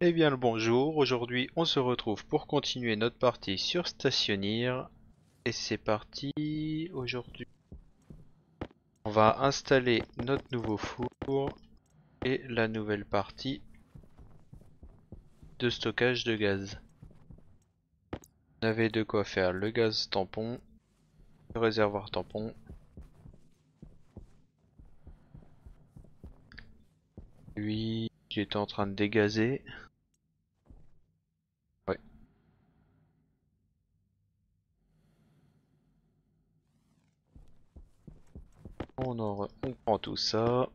Eh bien le bonjour, aujourd'hui on se retrouve pour continuer notre partie sur Stationneer. Et c'est parti, aujourd'hui on va installer notre nouveau four et la nouvelle partie de stockage de gaz. On avait de quoi faire le gaz tampon, le réservoir tampon. Lui qui est en train de dégazer. Ouais. On prend tout ça.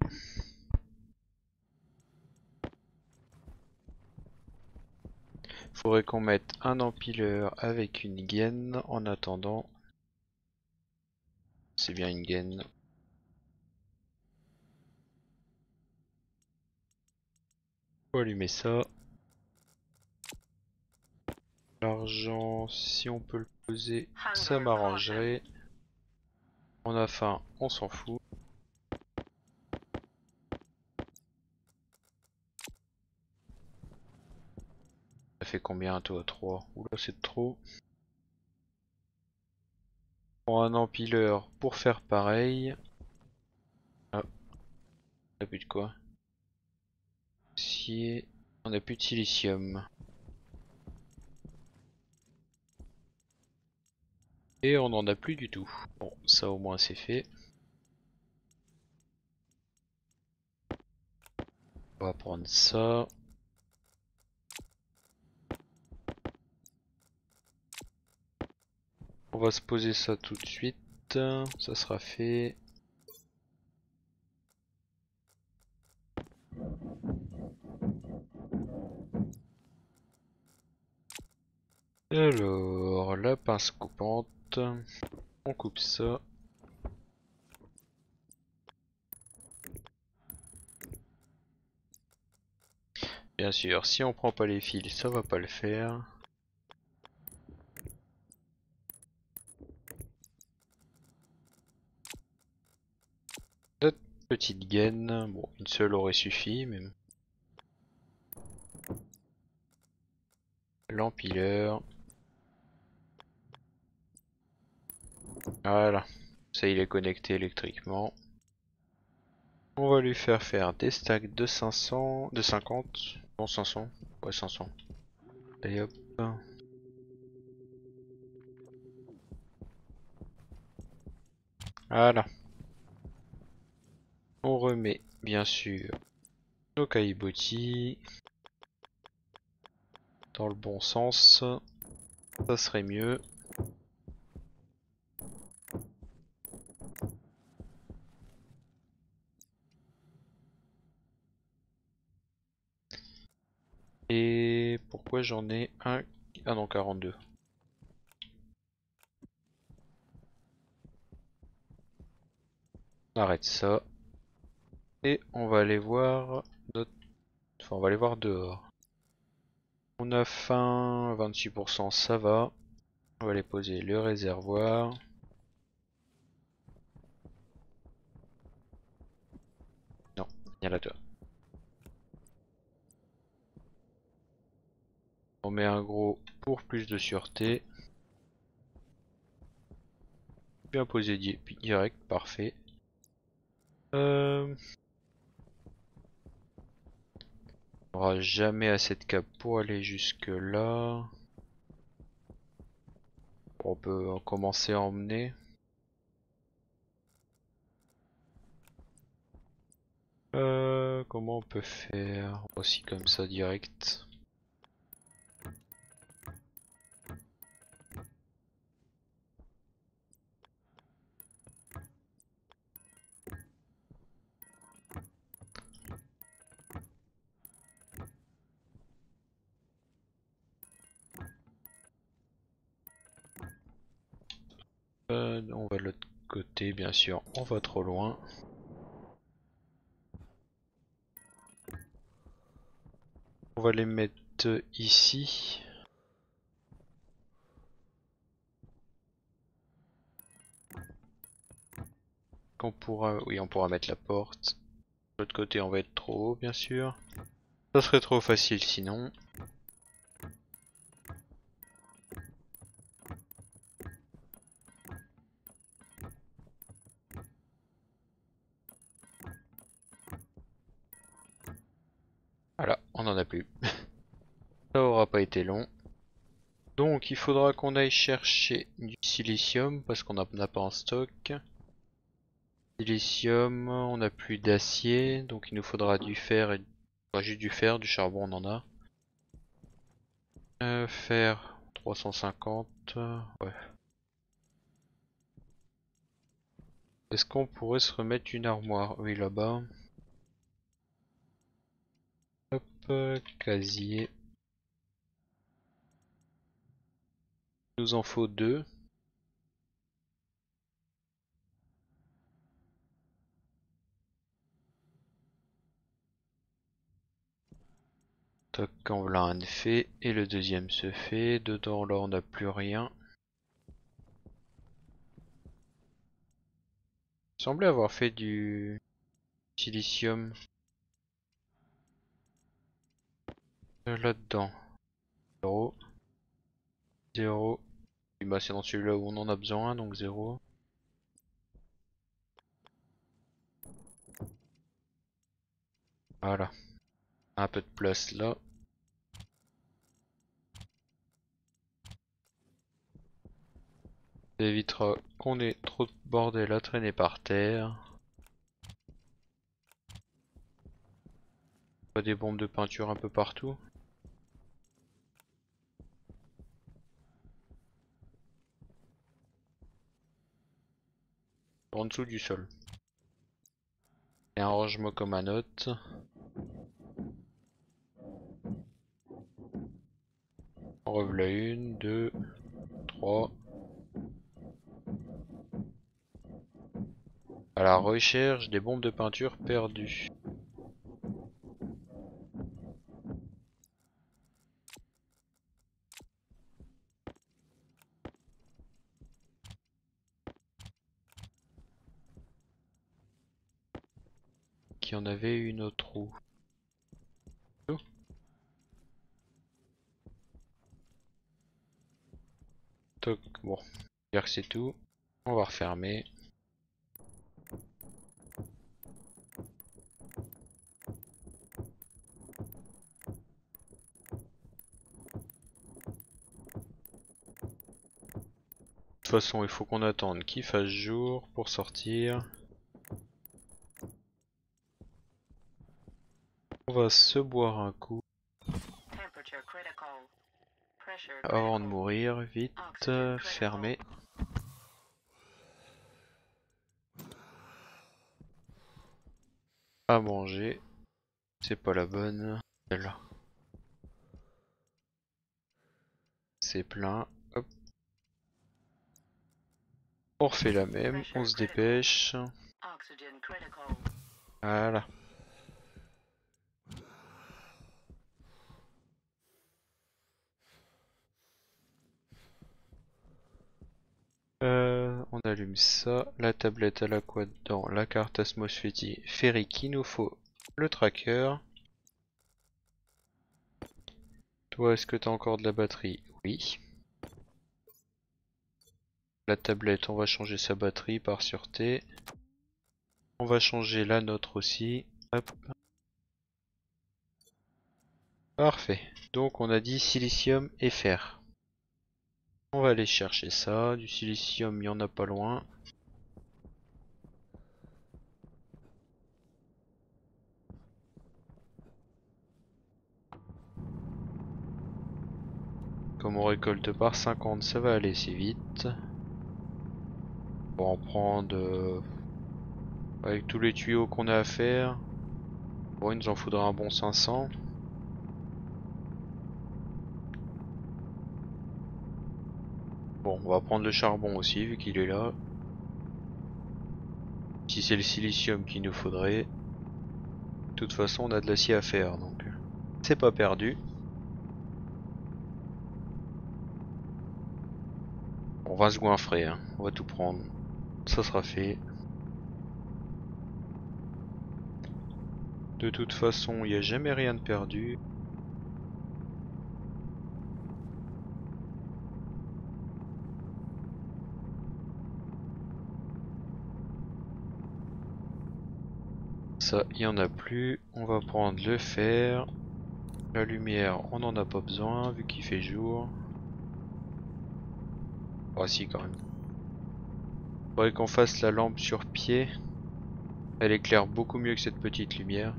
Faudrait qu'on mette un empileur avec une gaine en attendant. C'est bien une gaine. Faut allumer ça. L'argent, si on peut le poser, ça m'arrangerait. On a faim, on s'en fout. Ça fait combien toi? 3. Oula, c'est trop. Pour un empileur pour faire pareil. Ah, on a plus de quoi? Si on a plus de silicium. Et on en a plus du tout. Bon, ça au moins c'est fait. On va prendre ça. On va se poser ça tout de suite. Ça sera fait. Alors, la pince coupante. On coupe ça. Bien sûr, si on prend pas les fils, ça va pas le faire. Notre petite gaine, bon, une seule aurait suffi, mais l'empileur. Voilà, ça il est connecté électriquement. On va lui faire des stacks de 500, de 50, non 500, ouais 500. Et hop. Voilà. On remet bien sûr nos caillebotis dans le bon sens. Ça serait mieux. Et pourquoi j'en ai un... Ah non, 42. On arrête ça. Et on va aller voir notre... Enfin, on va aller voir dehors. On a faim, 26%, ça va. On va aller poser le réservoir. Non, viens là toi. On met un gros pour plus de sûreté. Bien posé direct, parfait. On n'aura jamais assez de câbles pour aller jusque là. On peut commencer à emmener. Comment on peut faire aussi comme ça direct? On va de l'autre côté, bien sûr, on va trop loin. On va les mettre ici. Oui, on pourra mettre la porte. De l'autre côté, on va être trop haut, bien sûr. Ça serait trop facile sinon. Voilà, on en a plus. Ça aura pas été long. Donc il faudra qu'on aille chercher du silicium parce qu'on n'en a pas en stock. Silicium, on n'a plus d'acier, donc il nous faudra du fer et enfin, juste du fer, du charbon on en a. Fer 350, ouais. Est-ce qu'on pourrait se remettre une armoire? Oui là-bas. Hop, casier. Il nous en faut deux. Toc, en voilà un fait. Et le deuxième se fait. Dedans là on n'a plus rien. Il semblait avoir fait du silicium là-dedans. 0. 0. Et bah c'est dans celui-là où on en a besoin, donc 0. Voilà. Un peu de place là. Ça évitera qu'on ait trop de bordel à traîner par terre. Pas des bombes de peinture un peu partout. En dessous du sol. Et un rangement comme un autre. En revoilà une, deux, trois. À la recherche des bombes de peinture perdues. Qui en avait une autre trou. Toc, bon. Dire que c'est tout. On va refermer. De toute façon, il faut qu'on attende qu'il fasse jour pour sortir. On va se boire un coup avant de mourir. Vite, fermer. À manger. C'est pas la bonne. Celle-là. C'est plein. Hop. On refait la même. On se dépêche. Voilà. On allume ça. La tablette elle a quoi dedans? La carte atmosphérique. Il nous faut le tracker. Toi, est-ce que t'as encore de la batterie? Oui. La tablette, on va changer sa batterie par sûreté. On va changer la nôtre aussi. Hop. Parfait. Donc on a dit silicium et fer. On va aller chercher ça. Du silicium, il y en a pas loin. Comme on récolte par 50, ça va aller assez vite. On va en prendre avec tous les tuyaux qu'on a à faire. Bon, il nous en faudra un bon 500. Bon, on va prendre le charbon aussi vu qu'il est là. Si c'est le silicium qu'il nous faudrait. De toute façon, on a de l'acier à faire donc c'est pas perdu. On va se goinfrer, hein. On va tout prendre. Ça sera fait. De toute façon, il n'y a jamais rien de perdu. Ça, il n'y en a plus. On va prendre le fer. La lumière, on n'en a pas besoin vu qu'il fait jour. Ah si, quand même. Faudrait qu'on fasse la lampe sur pied. Elle éclaire beaucoup mieux que cette petite lumière.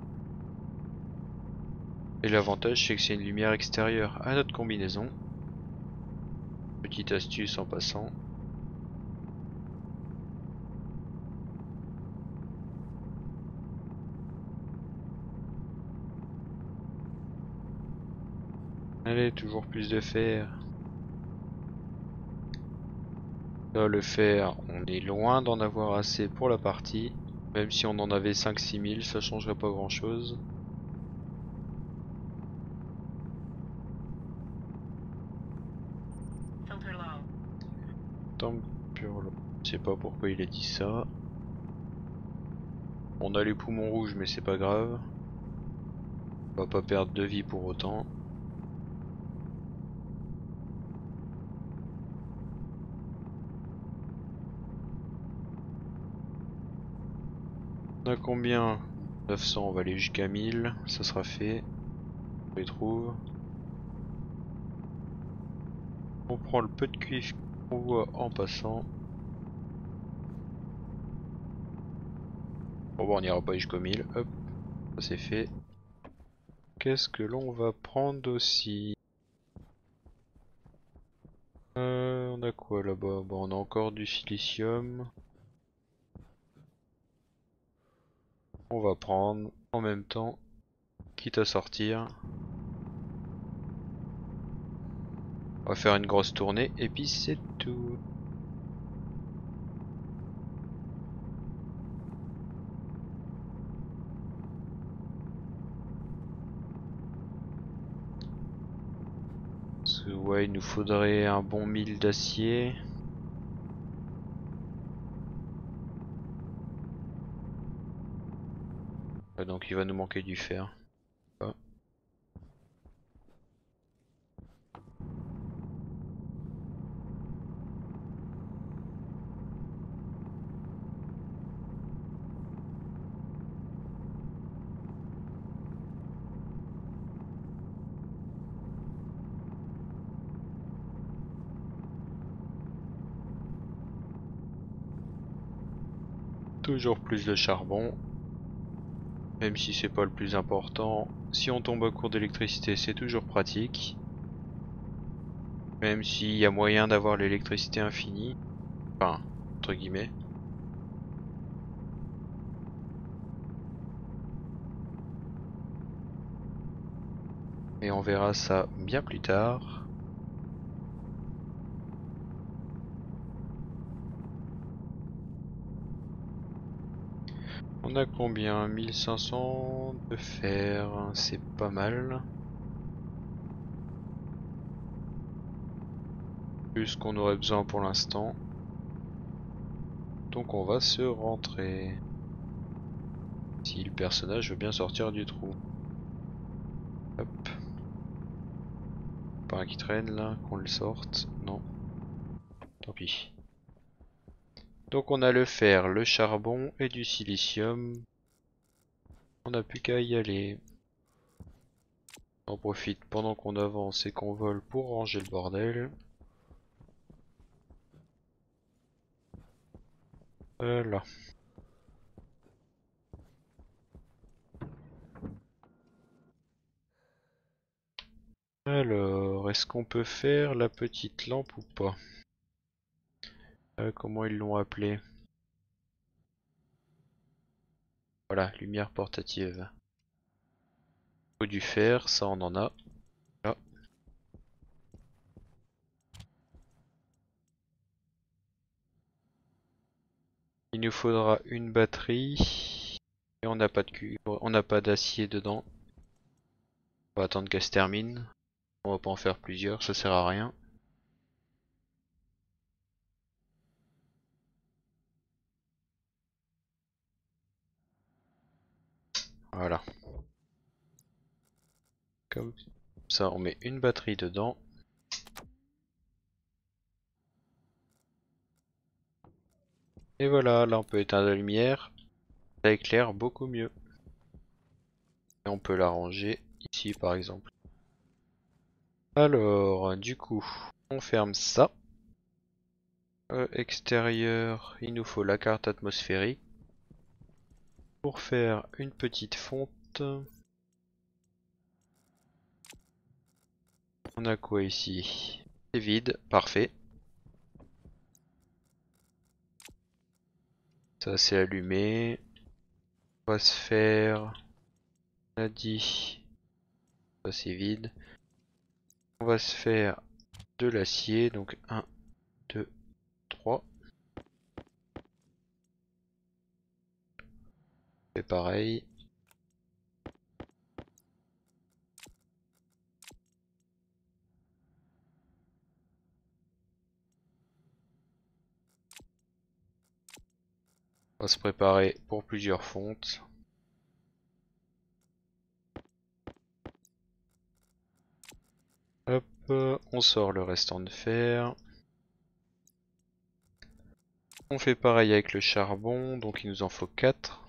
Et l'avantage, c'est que c'est une lumière extérieure à notre combinaison. Petite astuce en passant. Allez, toujours plus de fer. Là, le fer, on est loin d'en avoir assez pour la partie. Même si on en avait 5-6 000, ça changerait pas grand chose. Tempurlo. Je sais pas pourquoi il a dit ça. On a les poumons rouges, mais c'est pas grave. On va pas perdre de vie pour autant. On a combien? 900, on va aller jusqu'à 1000, ça sera fait. On les trouve. On prend le peu de cuivre qu'on voit en passant. Bon, on n'ira pas jusqu'au 1000, hop, ça c'est fait. Qu'est-ce que l'on va prendre aussi? On a quoi là-bas? Bon, on a encore du silicium. On va prendre en même temps, quitte à sortir. On va faire une grosse tournée et puis c'est tout. Parce que, ouais, il nous faudrait un bon 1000 d'acier. Donc il va nous manquer du fer. Ah. Toujours plus de charbon. Même si c'est pas le plus important. Si on tombe à court d'électricité, c'est toujours pratique. Même s'il y a moyen d'avoir l'électricité infinie. Enfin, entre guillemets. Mais on verra ça bien plus tard. On a combien? 1500 de fer, c'est pas mal. Plus qu'on aurait besoin pour l'instant. Donc on va se rentrer. Si le personnage veut bien sortir du trou. Hop. Pas un qui traîne là, qu'on le sorte. Non. Tant pis. Donc on a le fer, le charbon et du silicium. On n'a plus qu'à y aller. On profite pendant qu'on avance et qu'on vole pour ranger le bordel. Voilà. Alors, est-ce qu'on peut faire la petite lampe ou pas? Comment ils l'ont appelé? Voilà, lumière portative. Faut du fer, ça on en a. Là. Il nous faudra une batterie. Et on n'a pas de cuivre, on n'a pas d'acier dedans. On va attendre qu'elle se termine. On va pas en faire plusieurs, ça sert à rien. Voilà. Comme ça, on met une batterie dedans. Et voilà, là on peut éteindre la lumière. Ça éclaire beaucoup mieux. Et on peut la ranger ici par exemple. Alors, du coup, on ferme ça. Extérieur, il nous faut la carte atmosphérique. Pour faire une petite fonte. On a quoi ici? C'est vide, parfait. Ça c'est allumé. On va se faire... On a dit... Ça c'est vide. On va se faire de l'acier, donc 1, 2, 3. C'est pareil. On va se préparer pour plusieurs fontes. Hop, on sort le restant de fer. On fait pareil avec le charbon, donc il nous en faut 4.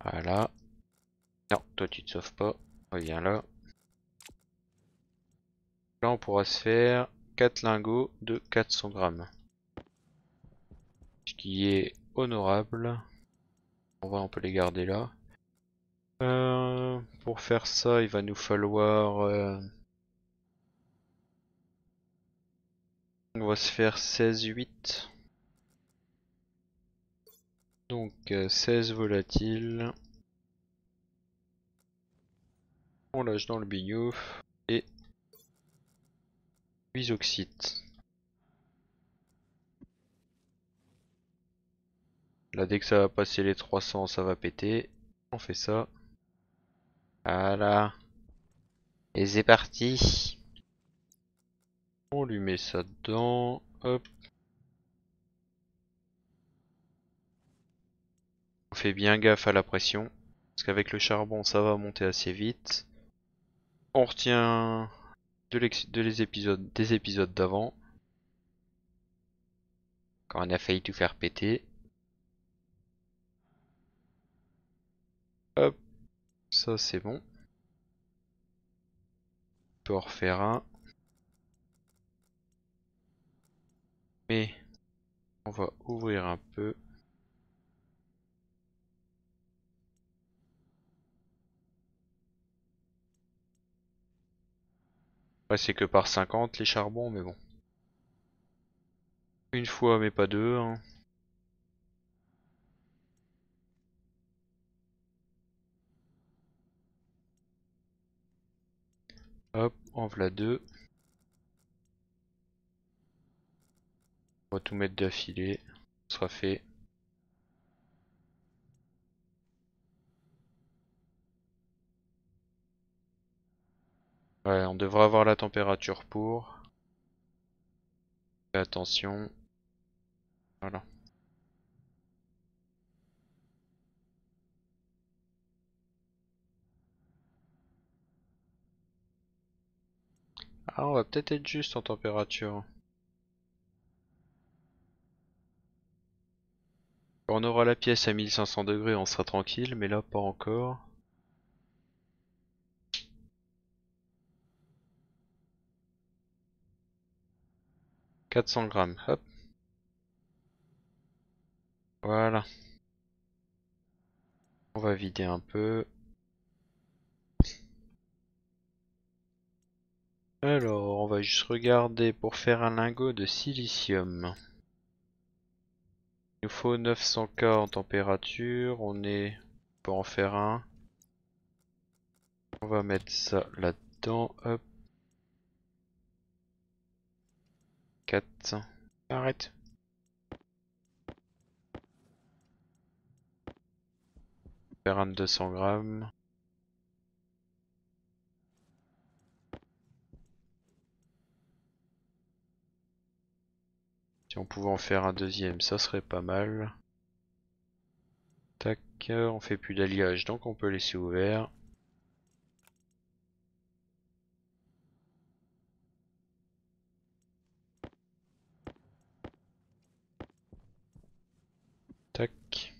Voilà. Non, toi tu te sauves pas. Reviens là. Là on pourra se faire 4 lingots de 400 grammes. Ce qui est honorable. On peut les garder là. Pour faire ça, il va nous falloir... on va se faire 16-8. Donc 16 volatiles. On lâche dans le bignouf. Et 8 oxydes. Là dès que ça va passer les 300, ça va péter. On fait ça. Voilà. Et c'est parti. On lui met ça dedans. Hop. On fait bien gaffe à la pression. Parce qu'avec le charbon, ça va monter assez vite. On retient des épisodes d'avant. Quand on a failli tout faire péter. Hop. Ça c'est bon. On peut en refaire un. Mais on va ouvrir un peu. Ouais, c'est que par 50 les charbons, mais bon. Une fois, mais pas deux, hein. Hop, en voilà deux. On va tout mettre d'affilée. Ce sera fait. Ouais, on devrait avoir la température pour. Fais attention. Voilà. Ah, on va peut-être être juste en température. Quand on aura la pièce à 1500 degrés, on sera tranquille, mais là, pas encore. 400 grammes, hop. Voilà. On va vider un peu. Alors, on va juste regarder pour faire un lingot de silicium. Il nous faut 900 K en température. On peut en faire un. On va mettre ça là-dedans. Hop. 4. Arrête. Faire un de 200 grammes. Si on pouvait en faire un deuxième, ça serait pas mal. Tac, on fait plus d'alliage donc on peut laisser ouvert. Tac.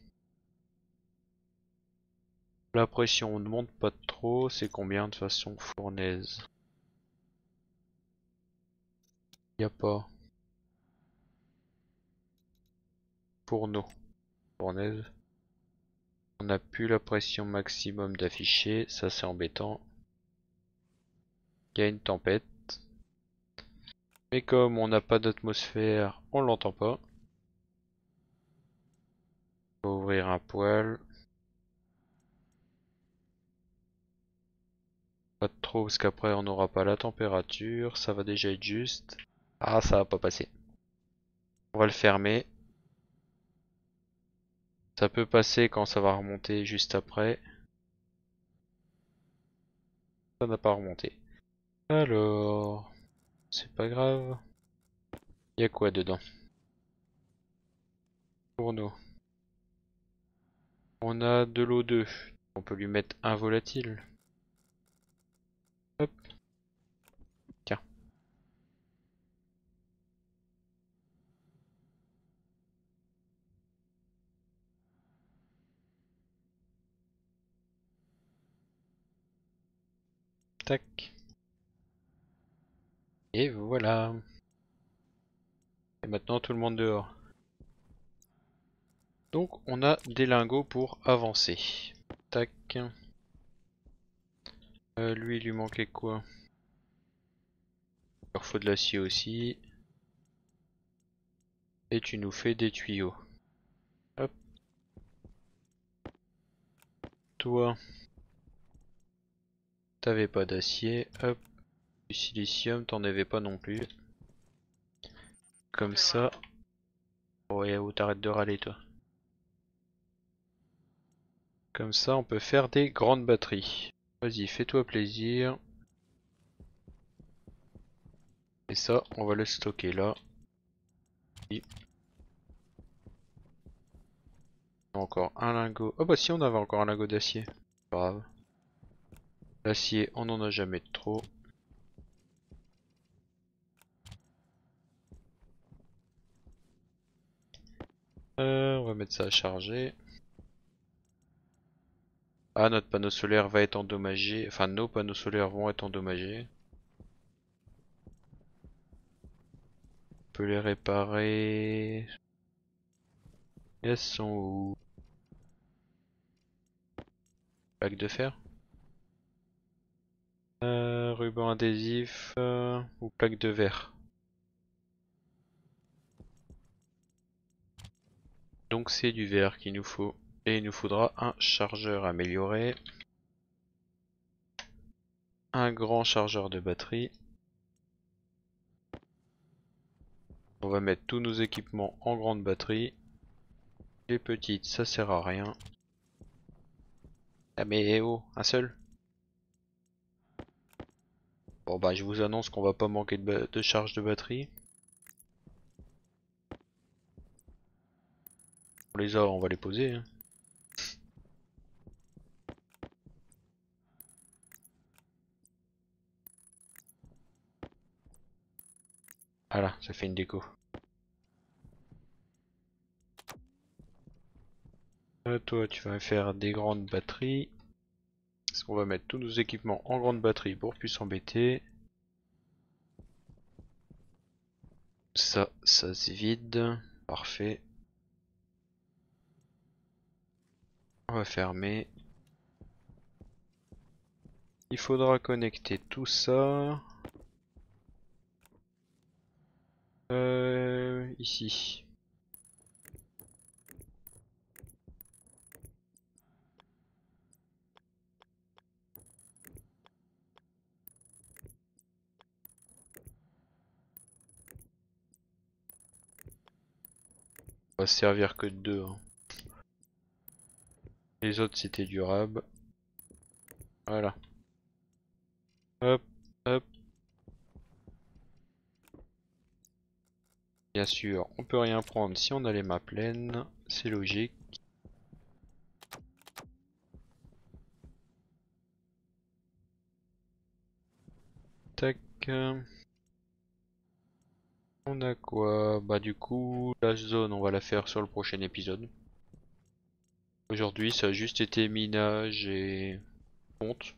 La pression ne monte pas trop, c'est combien de façon fournaise? Y a pas. Fourneau. Fournaise. On n'a plus la pression maximum d'afficher, ça c'est embêtant. Il y a une tempête. Mais comme on n'a pas d'atmosphère, on l'entend pas. Faut ouvrir un poêle. Pas trop parce qu'après on n'aura pas la température, ça va déjà être juste. Ah, ça va pas passer. On va le fermer. Ça peut passer quand ça va remonter juste après. Ça n'a pas remonté. Alors, c'est pas grave. Il y a quoi dedans? Fourneau. On a de l'O2. On peut lui mettre un volatile. Hop. Tiens. Tac. Et voilà. Et maintenant tout le monde dehors. Donc on a des lingots pour avancer. Tac. Lui, il lui manquait quoi? Il leur faut de l'acier aussi. Et tu nous fais des tuyaux. Hop. Toi, t'avais pas d'acier. Hop. Du silicium, t'en avais pas non plus. Comme ça. Ouais, où t'arrêtes de râler toi. Comme ça, on peut faire des grandes batteries. Vas-y, fais-toi plaisir. Et ça, on va le stocker là. Et encore un lingot. Oh bah si, on avait encore un lingot d'acier. Pas grave. L'acier, on en a jamais de trop. On va mettre ça à charger. Ah, notre panneau solaire va être endommagé. Enfin, nos panneaux solaires vont être endommagés. On peut les réparer. Elles sont où? Plaque de fer? Ruban adhésif ou plaque de verre. Donc c'est du verre qu'il nous faut. Et il nous faudra un chargeur amélioré. Un grand chargeur de batterie. On va mettre tous nos équipements en grande batterie. Les petites, ça sert à rien. Ah mais oh, un seul? Bon bah je vous annonce qu'on va pas manquer de charge de batterie. On les a, on va les poser, hein. Voilà, ça fait une déco. Toi, tu vas faire des grandes batteries. Parce qu'on va mettre tous nos équipements en grande batterie pour plus s'embêter. Ça se vide. Parfait. On va fermer. Il faudra connecter tout ça. Ici. On va se servir que de deux, hein. Les autres c'était durable. Voilà. Hop, hop. Bien sûr, on peut rien prendre si on a les mains pleines. C'est logique. Tac. On a quoi? Bah du coup, la zone, on va la faire sur le prochain épisode. Aujourd'hui, ça a juste été minage et ponte.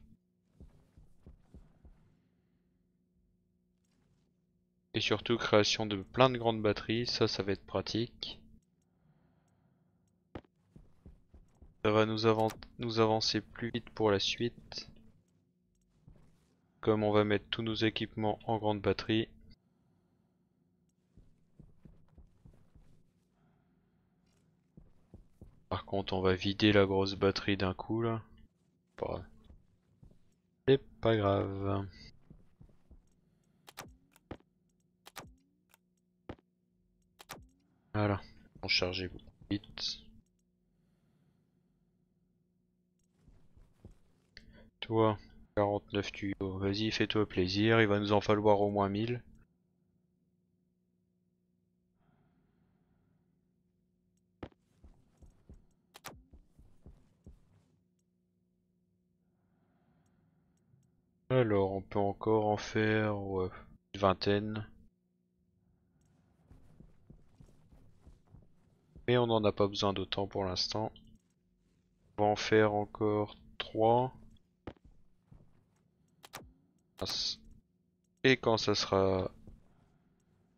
Et surtout création de plein de grandes batteries, ça va être pratique. Ça va nous avancer plus vite pour la suite. Comme on va mettre tous nos équipements en grande batterie. Par contre, on va vider la grosse batterie d'un coup là. C'est pas grave. Voilà, on chargeait beaucoup vite. Toi, 49 tuyaux, vas-y, fais-toi plaisir, il va nous en falloir au moins 1000. Alors, on peut encore en faire ouais, une vingtaine. Mais on n'en a pas besoin d'autant pour l'instant. On va en faire encore 3. Et quand ça sera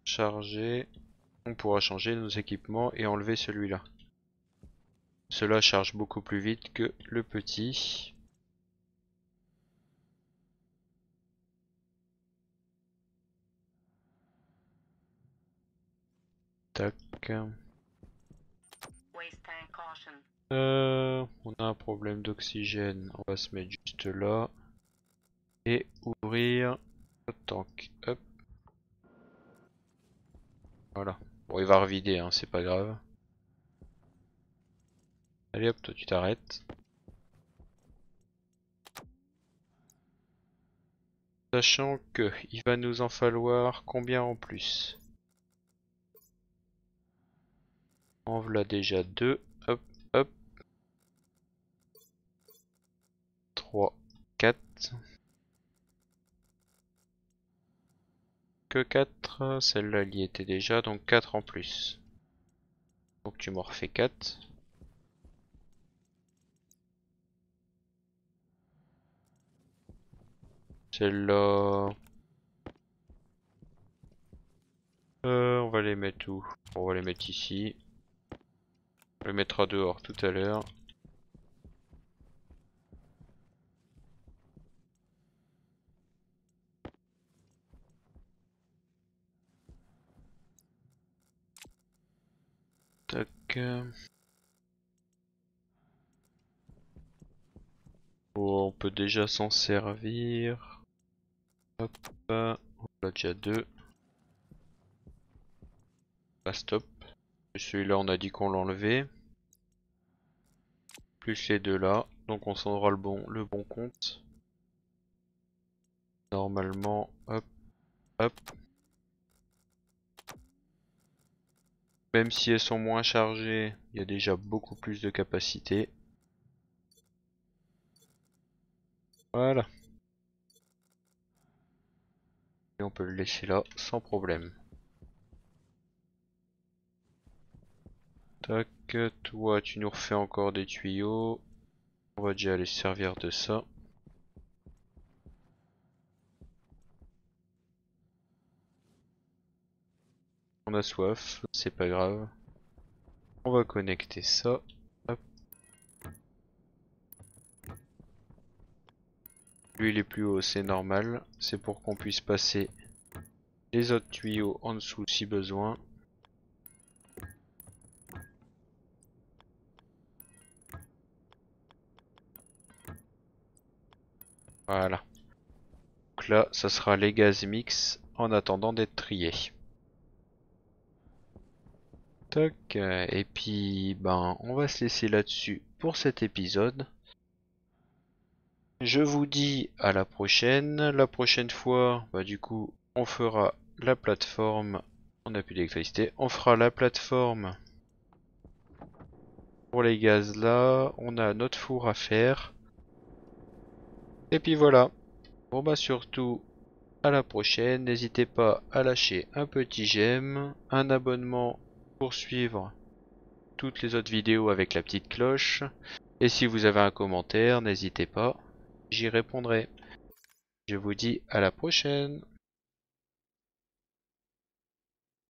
chargé, on pourra changer nos équipements et enlever celui-là. Cela charge beaucoup plus vite que le petit. Tac. On a un problème d'oxygène. On va se mettre juste là. Et ouvrir le tank. Hop. Voilà. Bon, il va revider, hein, c'est pas grave. Allez hop, toi tu t'arrêtes. Sachant que il va nous en falloir combien en plus? On voilà déjà 2. Hop, hop. 3, 4. Que 4. Celle-là elle y était déjà, donc 4 en plus. Donc tu m'en refais 4. Celle-là... on va les mettre où? On va les mettre ici. On les mettra dehors tout à l'heure. Tac. Oh, on peut déjà s'en servir. Hop. On a déjà 2. Bah stop. Celui-là on a dit qu'on l'enlevait. Plus les deux là. Donc on s'en aura le bon compte. Normalement, hop, hop. Même si elles sont moins chargées, il y a déjà beaucoup plus de capacité. Voilà. Et on peut le laisser là sans problème. Tac, toi tu nous refais encore des tuyaux. On va déjà aller se servir de ça. On a soif, c'est pas grave. On va connecter ça. Hop. Lui il est plus haut, c'est normal. C'est pour qu'on puisse passer les autres tuyaux en dessous si besoin. Voilà. Donc là, ça sera les gaz mix en attendant d'être triés. Toc, et puis ben on va se laisser là-dessus pour cet épisode. Je vous dis à la prochaine. La prochaine fois, bah du coup, on fera la plateforme. On n'a plus d'électricité. On fera la plateforme pour les gaz là. On a notre four à faire. Et puis voilà. Bon bah surtout, à la prochaine. N'hésitez pas à lâcher un petit j'aime, un abonnement pour suivre toutes les autres vidéos avec la petite cloche. Et si vous avez un commentaire, n'hésitez pas, j'y répondrai. Je vous dis à la prochaine.